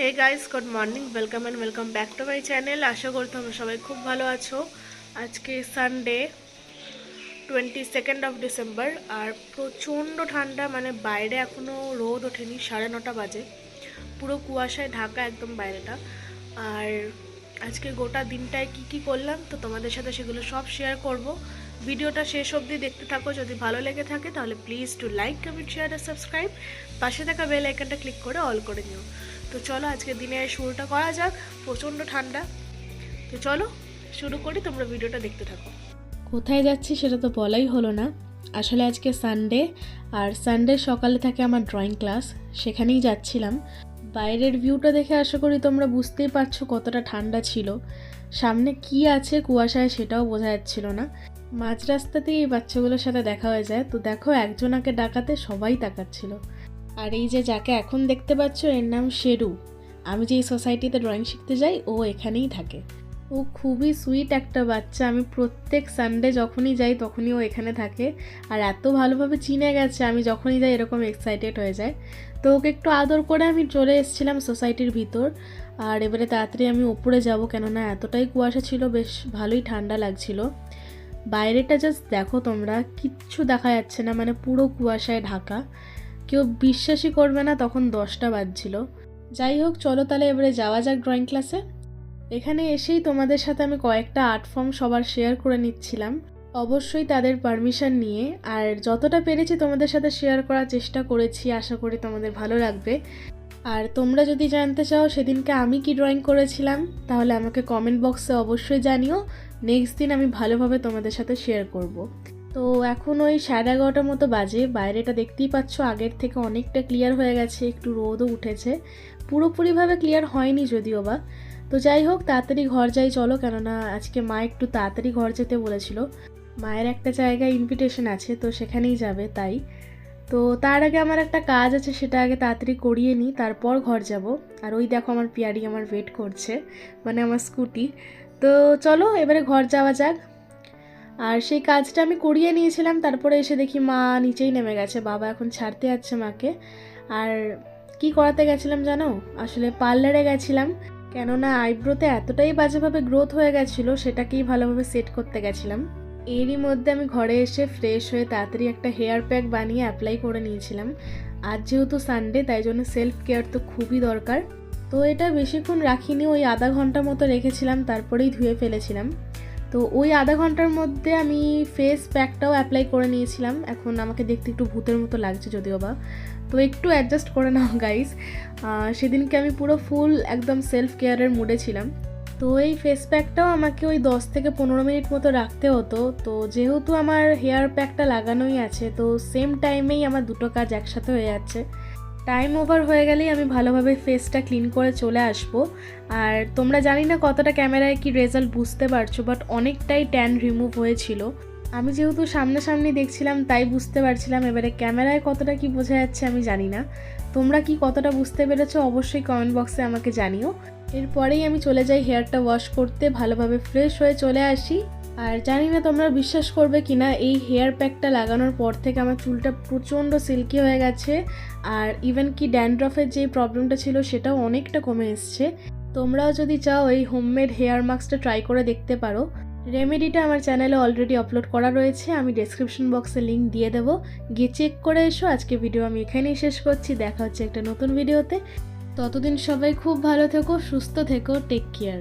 Hey guys, good morning, welcome and welcome back to my channel. আশা করি তোমরা সবাই খুব ভালো আছো। আজকে সানডে 22nd অফ ডিসেম্বর আর প্রচণ্ড ঠান্ডা, মানে বাইরে এখনও রোদ ওঠেনি, 9:30 বাজে, পুরো কুয়াশায় ঢাকা একদম বাইরেটা। আর আজকে গোটা দিনটায় কি করলাম তো তোমাদের সাথে সেগুলো সব শেয়ার করব। ভিডিওটা শেষ অবধি দেখতে থাকো। যদি ভালো লেগে থাকে তাহলে please to like, comment, share আর সাবস্ক্রাইব। পাশে থাকা বেল আইকনটা ক্লিক করে অল করে নিও। তো চলো আজকে দিনের শুরুটা করা যাক। প্রচণ্ড ঠান্ডা, তো চলো শুরু করি, তোমরা ভিডিওটা দেখতে থাকো। কোথায় যাচ্ছি সেটা তো বলাই হলো না। আসলে আজকে সানডে, আর সানডে সকালে থাকে আমার ড্রয়িং ক্লাস, সেখানেই যাচ্ছিলাম। বাইরের ভিউটা দেখে আশা করি তোমরা বুঝতেই পারছো কতটা ঠান্ডা ছিল। সামনে কি আছে কুয়াশায় সেটাও বোঝা যাচ্ছিল না। মাঝ রাস্তাতেই এই বাচ্চাগুলোর সাথে দেখা হয়ে যায়। তো দেখো, একজনাকে ডাকাতে সবাই তাকাচ্ছিল। আর এই যে যাকে এখন দেখতে পাচ্ছ, এর নাম শেরু। আমি যেই সোসাইটিতে ড্রয়িং শিখতে যাই ও এখানেই থাকে। ও খুবই সুইট একটা বাচ্চা। আমি প্রত্যেক সানডে যখনই যাই তখনই ও এখানে থাকে। আর এত ভালোভাবে চিনে গেছে, আমি যখনই যাই এরকম এক্সাইটেড হয়ে যায়। তো ওকে একটু আদর করে আমি চলে এসেছিলাম সোসাইটির ভিতর। আর এবারে তাড়াতাড়ি আমি ওপরে যাব, কেননা এতটাই কুয়াশা ছিল, বেশ ভালোই ঠান্ডা লাগছিল। বাইরেটা জাস্ট দেখো তোমরা, কিচ্ছু দেখা যাচ্ছে না, মানে পুরো কুয়াশায় ঢাকা। কেউ বিশ্বাসই করবে না তখন 10টা বাজছিল। যাই হোক, চলো তাহলে এবারে যাওয়া যাক ড্রয়িং ক্লাসে। এখানে এসেই তোমাদের সাথে আমি কয়েকটা আর্ট ফর্ম সবার শেয়ার করে নিচ্ছিলাম, অবশ্যই তাদের পারমিশন নিয়ে। আর যতটা পেরেছি তোমাদের সাথে শেয়ার করার চেষ্টা করেছি, আশা করি তোমাদের ভালো লাগবে। আর তোমরা যদি জানতে চাও সেদিনকে আমি কি ড্রয়িং করেছিলাম, তাহলে আমাকে কমেন্ট বক্সে অবশ্যই জানিও। নেক্সট দিন আমি ভালোভাবে তোমাদের সাথে শেয়ার করব। তো এখন ওই 11:30 মতো বাজে। বাইরেটা দেখতেই পাচ্ছ আগের থেকে অনেকটা ক্লিয়ার হয়ে গেছে, একটু রোদও উঠেছে। পুরোপুরিভাবে ক্লিয়ার হয়নি যদিও বা। তো যাই হোক, তাড়াতাড়ি ঘর যাই চলো, কেননা আজকে মা একটু তাড়াতাড়ি ঘর যেতে বলেছিল। মায়ের একটা জায়গায় ইনভিটেশন আছে, তো সেখানেই যাবে তাই। তো তার আগে আমার একটা কাজ আছে, সেটা আগে তাড়াতাড়ি করিয়ে নিই, তারপর ঘর যাব। আর ওই দেখো আমার পিয়ারি আমার ওয়েট করছে, মানে আমার স্কুটি। তো চলো এবারে ঘর যাওয়া যাক। আর সেই কাজটা আমি করিয়ে নিয়েছিলাম, তারপরে এসে দেখি মা নিচেই নেমে গেছে, বাবা এখন ছাড়তে যাচ্ছে মাকে। আর কি করাতে গেছিলাম জানো? আসলে পার্লারে গেছিলাম, কেননা আইব্রোতে এতটাই বাজেভাবে গ্রোথ হয়ে গেছিলো, সেটাকেই ভালোভাবে সেট করতে গেছিলাম। এরই মধ্যে আমি ঘরে এসে ফ্রেশ হয়ে তাড়াতাড়ি একটা হেয়ার প্যাক বানিয়ে অ্যাপ্লাই করে নিয়েছিলাম। আজ যেহেতু সানডে, তাই জন্য সেলফ কেয়ার তো খুবই দরকার। তো এটা বেশিক্ষণ রাখিনি, ওই আধা ঘন্টা মতো রেখেছিলাম, তারপরেই ধুয়ে ফেলেছিলাম। তো ওই আধা ঘন্টার মধ্যে আমি ফেস প্যাকটাও অ্যাপ্লাই করে নিয়েছিলাম। এখন আমাকে দেখতে একটু ভূতের মতো লাগছে যদিও বা, তো একটু অ্যাডজাস্ট করে নাও গাইস। সেদিনকে আমি পুরো ফুল একদম সেলফ কেয়ারের মুডে ছিলাম। তো এই ফেস প্যাকটাও আমাকে ওই 10 থেকে 15 মিনিট মতো রাখতে হতো। তো যেহেতু আমার হেয়ার প্যাকটা লাগানোই আছে, তো সেম টাইমেই আমার দুটো কাজ একসাথে হয়ে যাচ্ছে। টাইম ওভার হয়ে গেলেই আমি ভালোভাবে ফেসটা ক্লিন করে চলে আসবো। আর তোমরা জানি না কতটা ক্যামেরায় কি রেজাল্ট বুঝতে পারছো, বাট অনেকটাই ট্যান রিমুভ হয়েছিল। আমি যেহেতু সামনাসামনি দেখছিলাম তাই বুঝতে পারছিলাম, এবারে ক্যামেরায় কতটা কি বোঝা যাচ্ছে আমি জানি না। তোমরা কি কতটা বুঝতে পেরেছো অবশ্যই কমেন্ট বক্সে আমাকে জানিও। এরপরেই আমি চলে যাই হেয়ারটা ওয়াশ করতে, ভালোভাবে ফ্রেশ হয়ে চলে আসি। আর জানি না তোমরা বিশ্বাস করবে কিনা, এই হেয়ার প্যাকটা লাগানোর পর থেকে আমার চুলটা প্রচণ্ড সিল্কি হয়ে গেছে। আর ইভেন কি ড্যান্ড্রফের যে প্রবলেমটা ছিল সেটাও অনেকটা কমে এসছে। তোমরাও যদি চাও এই হোমমেড হেয়ার মাস্কটা ট্রাই করে দেখতে পারো। রেমেডিটা আমার চ্যানেলে অলরেডি আপলোড করা রয়েছে, আমি ডেসক্রিপশন বক্সে লিঙ্ক দিয়ে দেবো, গিয়ে চেক করে এসো। আজকে ভিডিও আমি এখানেই শেষ করছি, দেখা হচ্ছে একটা নতুন ভিডিওতে। ততদিন সবাই খুব ভালো থেকো, সুস্থ থেকো, টেক কেয়ার।